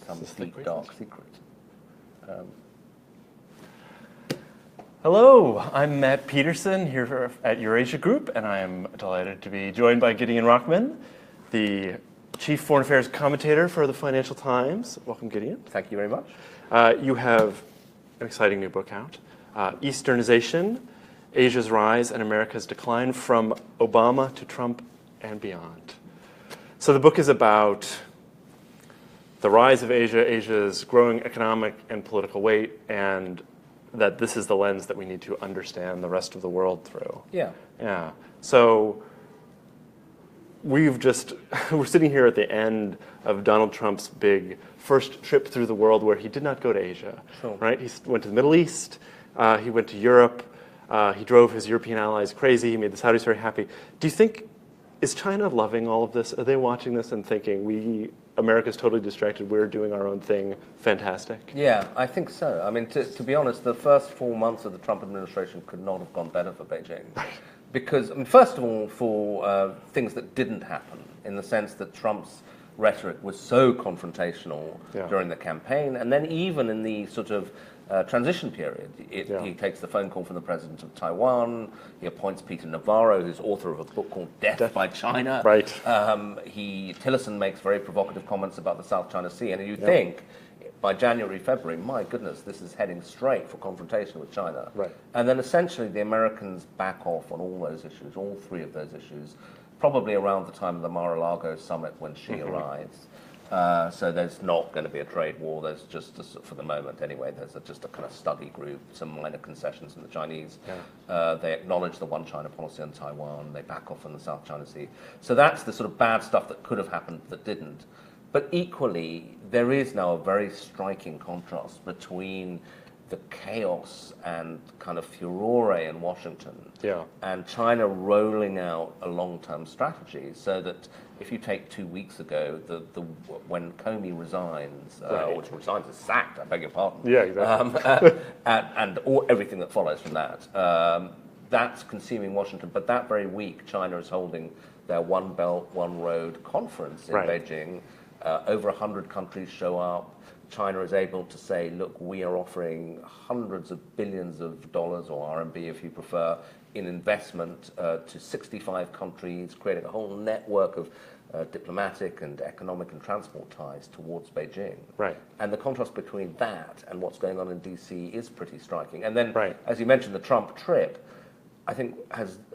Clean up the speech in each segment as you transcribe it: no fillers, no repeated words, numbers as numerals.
some deep, dark secret. Hello, I'm Matt Peterson here at Eurasia Group, and I am delighted to be joined by Gideon Rachman, the Chief Foreign Affairs Commentator for the Financial Times. Welcome, Gideon. Thank you very much. You have an exciting new book out, Easternization, Asia's Rise and America's Decline from Obama to Trump and Beyond. So the book is about the rise of Asia, Asia's growing economic and political weight, and that this is the lens that we need to understand the rest of the world through. Yeah. So we're sitting here at the end of Donald Trump's big first trip through the world where he did not go to Asia, Sure. right? He went to the Middle East, he went to Europe, he drove his European allies crazy, he made the Saudis very happy. Do you think, is China loving all of this? Are they watching this and thinking, America's totally distracted, we're doing our own thing, fantastic? Yeah, I think so. I mean, to be honest, the first 4 months of the Trump administration could not have gone better for Beijing. Because, I mean, first of all, for things that didn't happen, in the sense that Trump's rhetoric was so confrontational during the campaign, and then even in the sort of transition period. He takes the phone call from the president of Taiwan, he appoints Peter Navarro, who's author of a book called Death by China. Right. Tillerson makes very provocative comments about the South China Sea, and you think, by January, February, my goodness, this is heading straight for confrontation with China. Right. And then essentially the Americans back off on all those issues, all three of those issues, probably around the time of the Mar-a-Lago summit when she arrives. So there's not going to be a trade war. There's just, for the moment anyway, there's just a kind of study group, some minor concessions from the Chinese. They acknowledge the one China policy on Taiwan. They back off on the South China Sea. So that's the sort of bad stuff that could have happened that didn't. But equally, there is now a very striking contrast between the chaos and kind of furore in Washington and China rolling out a long-term strategy, so that if you take 2 weeks ago, when Comey resigns, or resigns is sacked, I beg your pardon. Yeah, exactly. And everything that follows from that, that's consuming Washington. But that very week, China is holding their One Belt, One Road conference in Beijing. Over 100 countries show up. China is able to say, look, we are offering hundreds of billions of dollars, or RMB if you prefer, in investment to 65 countries, creating a whole network of diplomatic and economic and transport ties towards Beijing. Right. And the contrast between that and what's going on in DC is pretty striking. And then, as you mentioned, the Trump trip, I think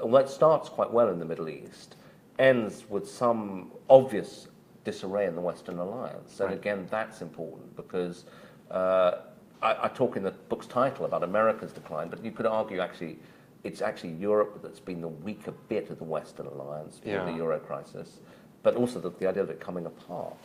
although it starts quite well in the Middle East, ends with some obvious disarray in the Western alliance. And again, that's important because I talk in the book's title about America's decline, but you could argue it's actually Europe that's been the weaker bit of the Western alliance for the Euro crisis. But also the idea of it coming apart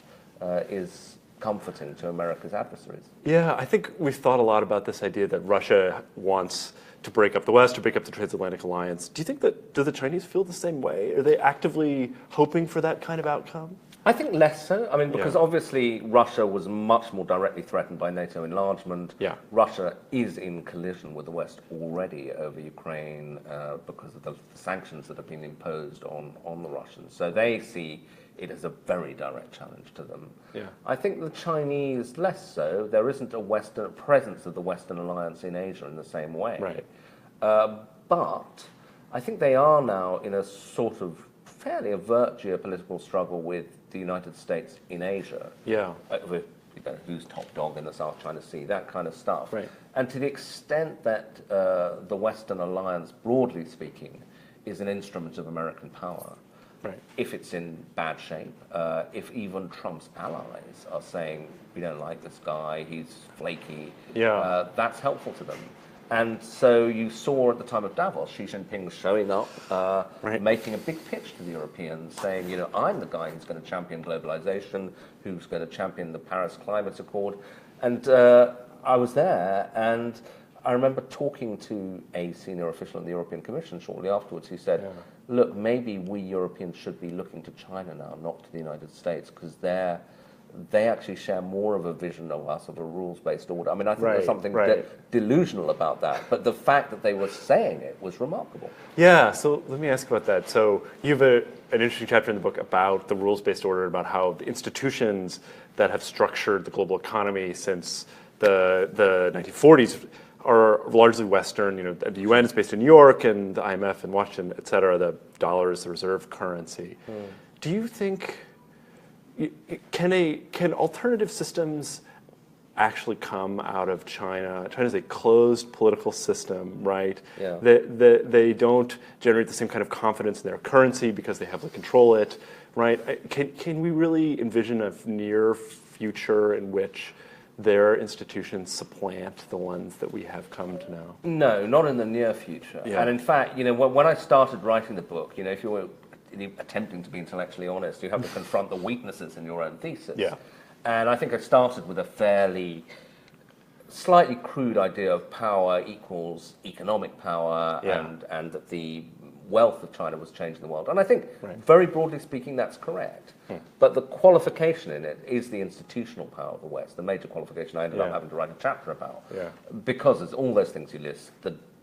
is comforting to America's adversaries. Yeah, I think we've thought a lot about this idea that Russia wants to break up the West, to break up the transatlantic alliance. Do you think do the Chinese feel the same way? Are they actively hoping for that kind of outcome? I think less so. I mean, because obviously Russia was much more directly threatened by NATO enlargement. Russia is in collision with the West already over Ukraine because of the sanctions that have been imposed on the Russians. So they see it as a very direct challenge to them. I think the Chinese, less so. There isn't a presence of the Western alliance in Asia in the same way. But I think they are now in a sort of fairly overt geopolitical struggle with the United States in Asia. With, who's top dog in the South China Sea, that kind of stuff. And to the extent that the Western alliance, broadly speaking, is an instrument of American power, if it's in bad shape, if even Trump's allies are saying, we don't like this guy, he's flaky, that's helpful to them. And so you saw at the time of Davos, Xi Jinping showing up, making a big pitch to the Europeans, saying, I'm the guy who's going to champion globalization, who's going to champion the Paris Climate Accord. And I was there, and I remember talking to a senior official in the European Commission shortly afterwards who said, look, maybe we Europeans should be looking to China now, not to the United States, because they actually share more of a vision of us of a rules-based order. I mean, I think there's something delusional about that, but the fact that they were saying it was remarkable. Yeah, so let me ask about that. So you have an interesting chapter in the book about the rules-based order, about how the institutions that have structured the global economy since the 1940s are largely Western. You know, the UN is based in New York, and the IMF in Washington, et cetera. The dollar is the reserve currency. Do you think can alternative systems actually come out of China? China's a closed political system, right? Yeah. They don't generate the same kind of confidence in their currency because they have to control it, right? Can we really envision a near future in which their institutions supplant the ones that we have come to know? No, not in the near future. Yeah. And in fact, you know, when I started writing the book, you know, if you were attempting to be intellectually honest, you have to confront the weaknesses in your own thesis. Yeah. And I think I started with a fairly slightly crude idea of power equals economic power, and that the wealth of China was changing the world. And I think, very broadly speaking, that's correct. But the qualification in it is the institutional power of the West, the major qualification I ended up having to write a chapter about. Because there's all those things you list,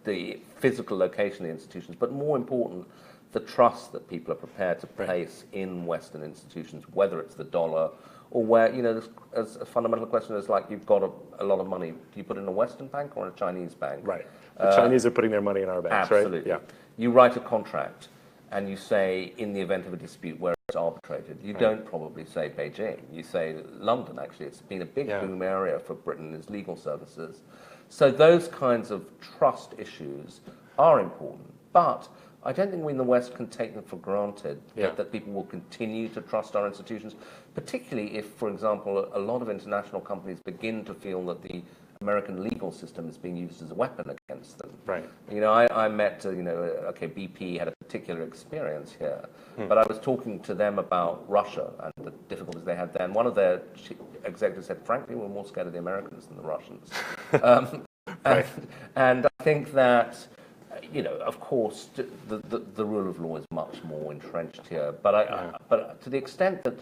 the physical location of the institutions, but more important, the trust that people are prepared to place in Western institutions, whether it's the dollar or where, you know, as a fundamental question is like, you've got a lot of money. Do you put it in a Western bank or in a Chinese bank? Right. The Chinese are putting their money in our banks, absolutely. right? Yeah. You write a contract and you say, in the event of a dispute where it's arbitrated, you don't probably say Beijing. You say London, actually. It's been a big boom area for Britain, is legal services. So those kinds of trust issues are important. But I don't think we in the West can take them for granted that people will continue to trust our institutions, particularly if, for example, a lot of international companies begin to feel that the American legal system is being used as a weapon against them. Right. You know, I met, you know, BP had a particular experience here, but I was talking to them about Russia and the difficulties they had there, and one of their executives said, frankly, we're more scared of the Americans than the Russians. And I think that, you know, of course, the rule of law is much more entrenched here, but to the extent that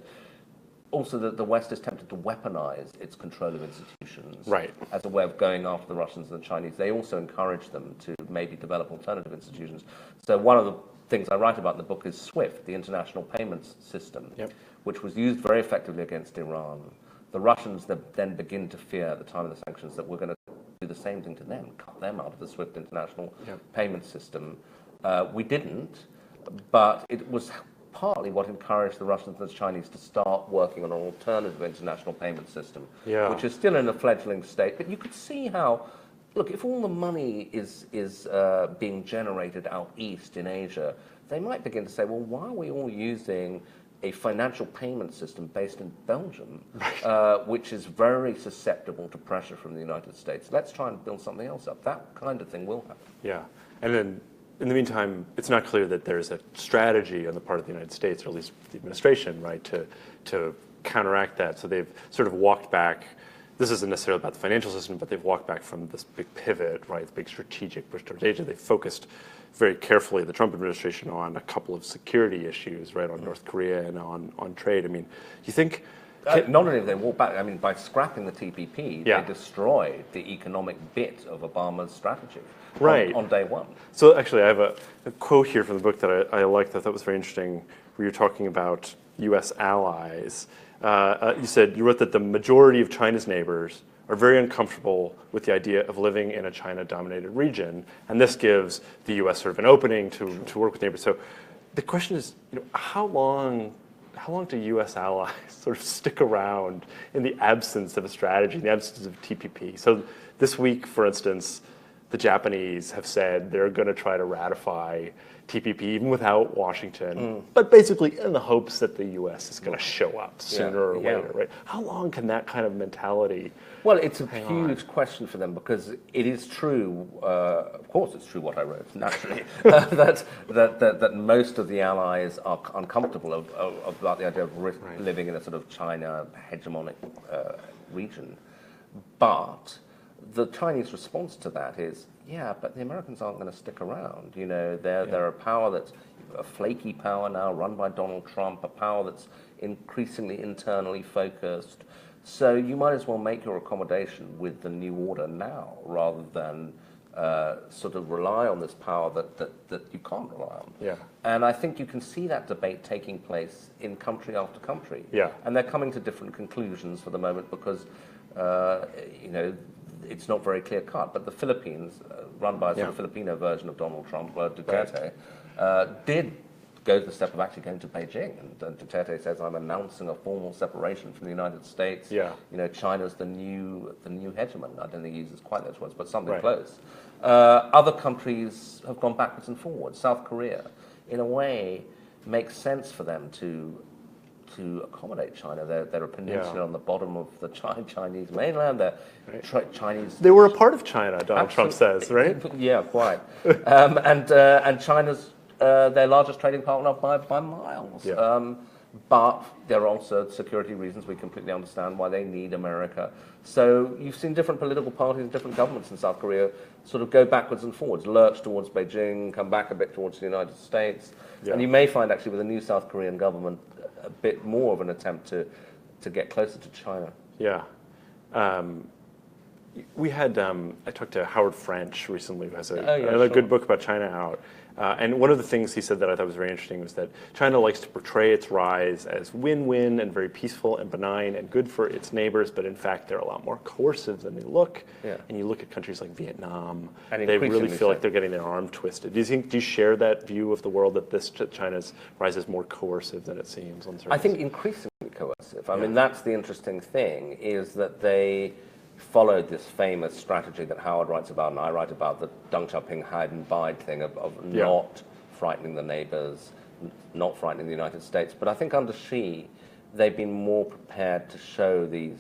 also the West is tempted to weaponize its control of institutions as a way of going after the Russians and the Chinese, they also encourage them to maybe develop alternative institutions. So one of the things I write about in the book is SWIFT, the international payments system, which was used very effectively against Iran. The Russians then begin to fear at the time of the sanctions that we're going to do the same thing to them, cut them out of the SWIFT international payment system. We didn't, but it was partly what encouraged the Russians and the Chinese to start working on an alternative international payment system, which is still in a fledgling state. But you could see how, look, if all the money is being generated out east in Asia, they might begin to say, well, why are we all using a financial payment system based in Belgium, which is very susceptible to pressure from the United States? Let's try and build something else up. That kind of thing will happen. Yeah, and then in the meantime, it's not clear that there's a strategy on the part of the United States, or at least the administration, right, to counteract that. So they've sort of walked back. This isn't necessarily about the financial system, but they've walked back from this big pivot, right, the big strategic push towards Asia. They focused very carefully, the Trump administration, on a couple of security issues, right, on North Korea and on trade. I mean, do you think... not only have they walked back, I mean, by scrapping the TPP, they destroyed the economic bit of Obama's strategy on day one. So actually, I have a quote here from the book that I liked, that I thought was very interesting, where you're talking about U.S. allies. You wrote that the majority of China's neighbors are very uncomfortable with the idea of living in a China-dominated region, and this gives the U.S. sort of an opening to work with neighbors. So the question is, you know, how long do U.S. allies sort of stick around in the absence of a strategy, in the absence of TPP? So this week, for instance, the Japanese have said they're going to try to ratify TPP even without Washington, but basically in the hopes that the U.S. is going to show up sooner or later, right? How long can that kind of mentality Well, it's a huge question for them, because it is true, of course it's true what I wrote, naturally, that most of the allies are uncomfortable about the idea of living in a sort of China hegemonic region. But the Chinese response to that is, yeah, but the Americans aren't going to stick around. You know, they're a power that's a flaky power now, run by Donald Trump, a power that's increasingly internally focused. So you might as well make your accommodation with the new order now, rather than sort of rely on this power that you can't rely on. Yeah. And I think you can see that debate taking place in country after country. Yeah. And they're coming to different conclusions for the moment because, it's not very clear cut. But the Philippines, run by a sort of Filipino version of Donald Trump, Duterte, did go to the step of actually going to Beijing. And Duterte says, I'm announcing a formal separation from the United States. Yeah. China's the new hegemon. I don't think he uses quite those words, but something close. Other countries have gone backwards and forwards. South Korea, in a way, makes sense for them to accommodate China. They're a peninsula on the bottom of the Chinese mainland. They're Chinese. They were a part of China, Donald Trump says, right? Yeah, quite. And China's their largest trading partner by miles. Yeah. But there are also security reasons. We completely understand why they need America. So you've seen different political parties and different governments in South Korea sort of go backwards and forwards, lurch towards Beijing, come back a bit towards the United States. Yeah. And you may find actually with the new South Korean government a bit more of an attempt to get closer to China. Yeah. We had, I talked to Howard French recently, who has another good book about China out. And one of the things he said that I thought was very interesting was that China likes to portray its rise as win-win and very peaceful and benign and good for its neighbors, but in fact they're a lot more coercive than they look. Yeah. And you look at countries like Vietnam, and they really feel like they're getting their arm twisted. Do you share that view of the world that this China's rise is more coercive than it seems on surface? I think increasingly coercive. I mean, that's the interesting thing, is that they followed this famous strategy that Howard writes about and I write about, the Deng Xiaoping hide and bide thing of not frightening the neighbors, not frightening the United States. But I think under Xi, they've been more prepared to show the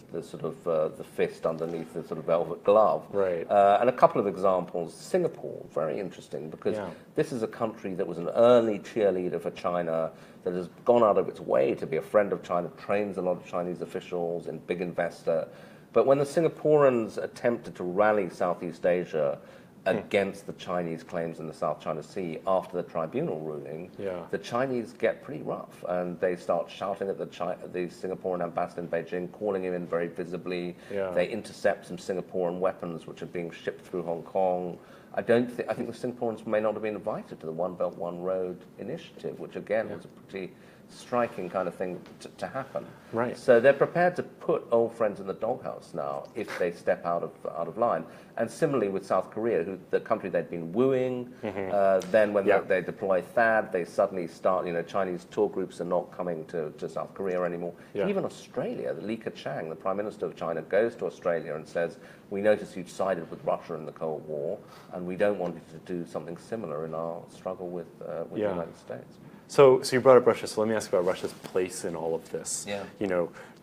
fist underneath the sort of velvet glove. Right. And a couple of examples. Singapore, very interesting, because this is a country that was an early cheerleader for China, that has gone out of its way to be a friend of China, trains a lot of Chinese officials, and big investor. But when the Singaporeans attempted to rally Southeast Asia against the Chinese claims in the South China Sea after the tribunal ruling, the Chinese get pretty rough, and they start shouting at the Singaporean ambassador in Beijing, calling him in very visibly. They intercept some Singaporean weapons which are being shipped through Hong Kong. I think the Singaporeans may not have been invited to the One Belt, One Road initiative, which again was a pretty striking kind of thing to happen. Right. So they're prepared to put old friends in the doghouse now if they step out of line. And similarly with South Korea, the country they'd been wooing, then when they deploy THAAD, they suddenly start, Chinese tour groups are not coming to South Korea anymore. Even Australia, Li Keqiang, the Prime Minister of China, goes to Australia and says, we notice you've sided with Russia in the Cold War, and we don't want you to do something similar in our struggle with the United States. So you brought up Russia, so let me ask about Russia's place in all of this. Yeah.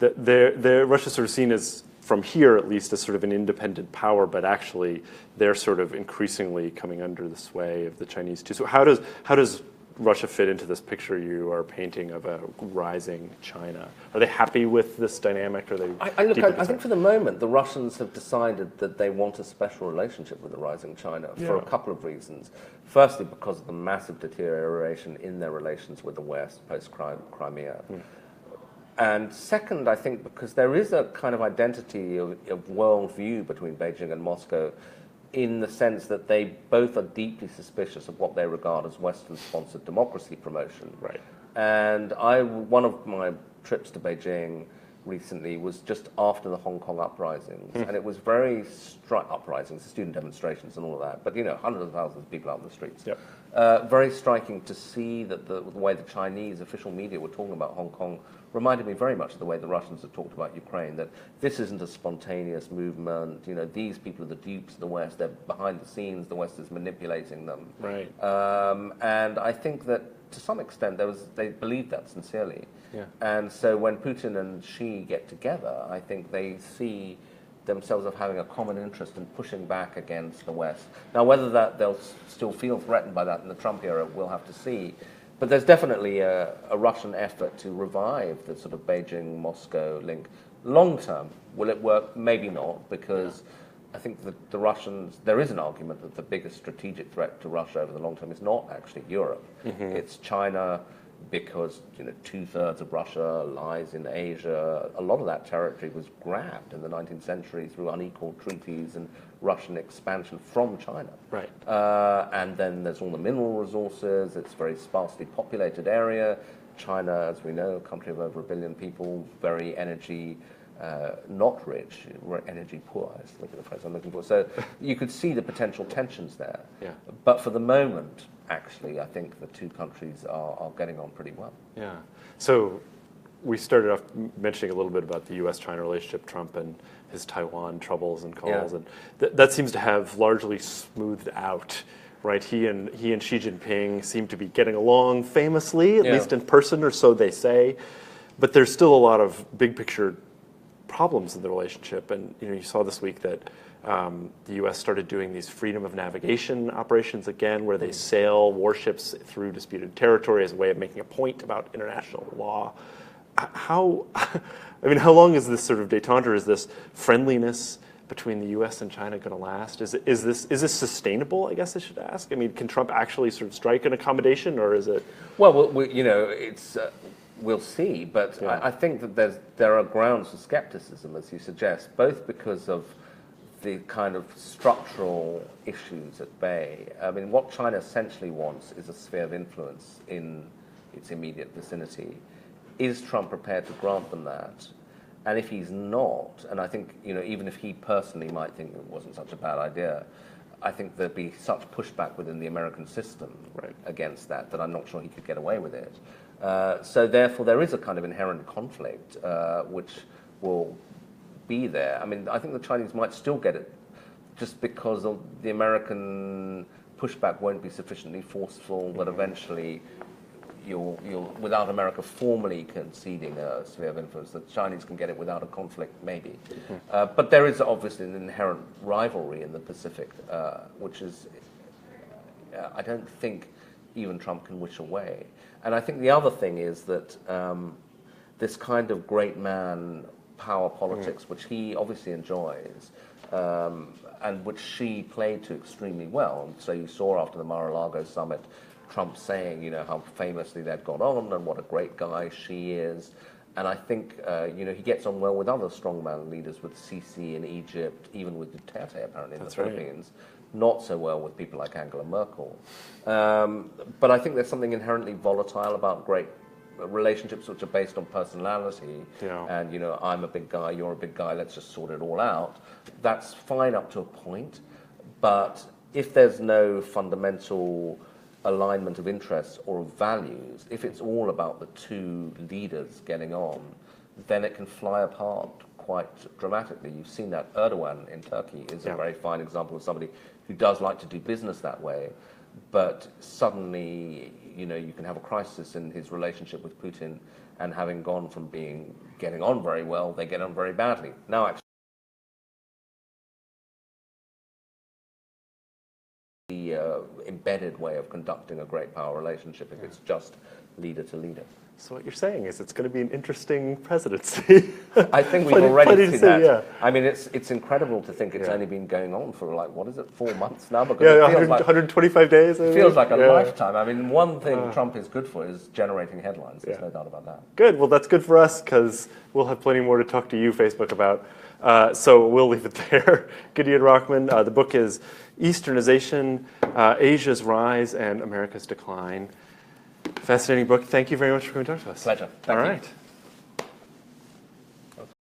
Russia's sort of seen as, from here at least, as sort of an independent power, but actually they're sort of increasingly coming under the sway of the Chinese too. So how does Russia fit into this picture you are painting of a rising China? Are they happy with this dynamic? Or are they? I think for the moment the Russians have decided that they want a special relationship with the rising China for a couple of reasons. Firstly, because of the massive deterioration in their relations with the West post-Crimea. And second, I think because there is a kind of identity of worldview between Beijing and Moscow, in the sense that they both are deeply suspicious of what they regard as Western-sponsored democracy promotion. Right. And one of my trips to Beijing recently was just after the Hong Kong uprisings, and it was very uprisings, student demonstrations and all of that, but hundreds of thousands of people out in the streets. Yep. Very striking to see that the way the Chinese official media were talking about Hong Kong reminded me very much of the way the Russians have talked about Ukraine, that this isn't a spontaneous movement, these people are the dupes of the West, they're behind the scenes, the West is manipulating them. Right. And I think that to some extent they believed that sincerely. Yeah. And so when Putin and Xi get together, I think they see themselves as having a common interest in pushing back against the West. Now, whether they'll still feel threatened by that in the Trump era, we'll have to see. But there's definitely a Russian effort to revive the sort of Beijing-Moscow link. Long term, will it work? Maybe not, because I think that the Russians, there is an argument that the biggest strategic threat to Russia over the long term is not actually Europe. It's China, because 2/3 of Russia lies in Asia. A lot of that territory was grabbed in the 19th century through unequal treaties and Russian expansion from China. Right. And then there's all the mineral resources. It's a very sparsely populated area. China, as we know, a country of over 1 billion people, very energy not rich, energy poor is the phrase I'm looking for. So you could see the potential tensions there. Yeah. But for the moment, actually, I think the two countries are getting on pretty well. Yeah. So we started off mentioning a little bit about the U.S.-China relationship, Trump and his Taiwan troubles and calls, and that seems to have largely smoothed out. Right, he and Xi Jinping seem to be getting along famously, at least in person, or so they say. But there's still a lot of big picture problems in the relationship, and you saw this week that the U.S. started doing these freedom of navigation operations again, where they sail warships through disputed territory as a way of making a point about international law. How long is this sort of détente, or is this friendliness between the U.S. and China going to last? Is this sustainable, I guess I should ask? I mean, can Trump actually sort of strike an accommodation, or is it? Well, it's we'll see. But I think that there are grounds for skepticism, as you suggest, both because of the kind of structural issues at bay. I mean, what China essentially wants is a sphere of influence in its immediate vicinity. Is Trump prepared to grant them that? And if he's not, and I think, even if he personally might think it wasn't such a bad idea, I think there'd be such pushback within the American system against that I'm not sure he could get away with it. So therefore, there is a kind of inherent conflict which will be there. I mean, I think the Chinese might still get it just because of the American pushback won't be sufficiently forceful that eventually you'll without America formally conceding a sphere of influence, the Chinese can get it without a conflict, maybe. But there is obviously an inherent rivalry in the Pacific, which is, I don't think even Trump can wish away. And I think the other thing is that this kind of great man power politics, which he obviously enjoys, and which Xi played to extremely well. And so you saw after the Mar-a-Lago summit, Trump saying, how famously they'd got on and what a great guy Xi is. And I think, he gets on well with other strongman leaders, with Sisi in Egypt, even with Duterte apparently in the Philippines. Not so well with people like Angela Merkel. But I think there's something inherently volatile about great relationships which are based on personality. And, I'm a big guy, you're a big guy, let's just sort it all out. That's fine up to a point. But if there's no fundamental alignment of interests or of values, if it's all about the two leaders getting on, then it can fly apart quite dramatically. You've seen that. Erdogan in Turkey is a very fine example of somebody who does like to do business that way, but suddenly, you can have a crisis in his relationship with Putin, and having gone from getting on very well, they get on very badly. Now, actually, the embedded way of conducting a great power relationship if it's just leader to leader. So what you're saying is it's going to be an interesting presidency. I think we've already seen that. Yeah. I mean, it's incredible to think it's only been going on for 4 months now? Because it feels 125 days. It feels like a lifetime. I mean, one thing Trump is good for is generating headlines. There's no doubt about that. Good. Well, that's good for us because we'll have plenty more to talk to you, Facebook, about. So we'll leave it there. Gideon Rachman, the book is Easternization, Asia's Rise and America's Decline. Fascinating book. Thank you very much for coming to talk to us. Pleasure. All right.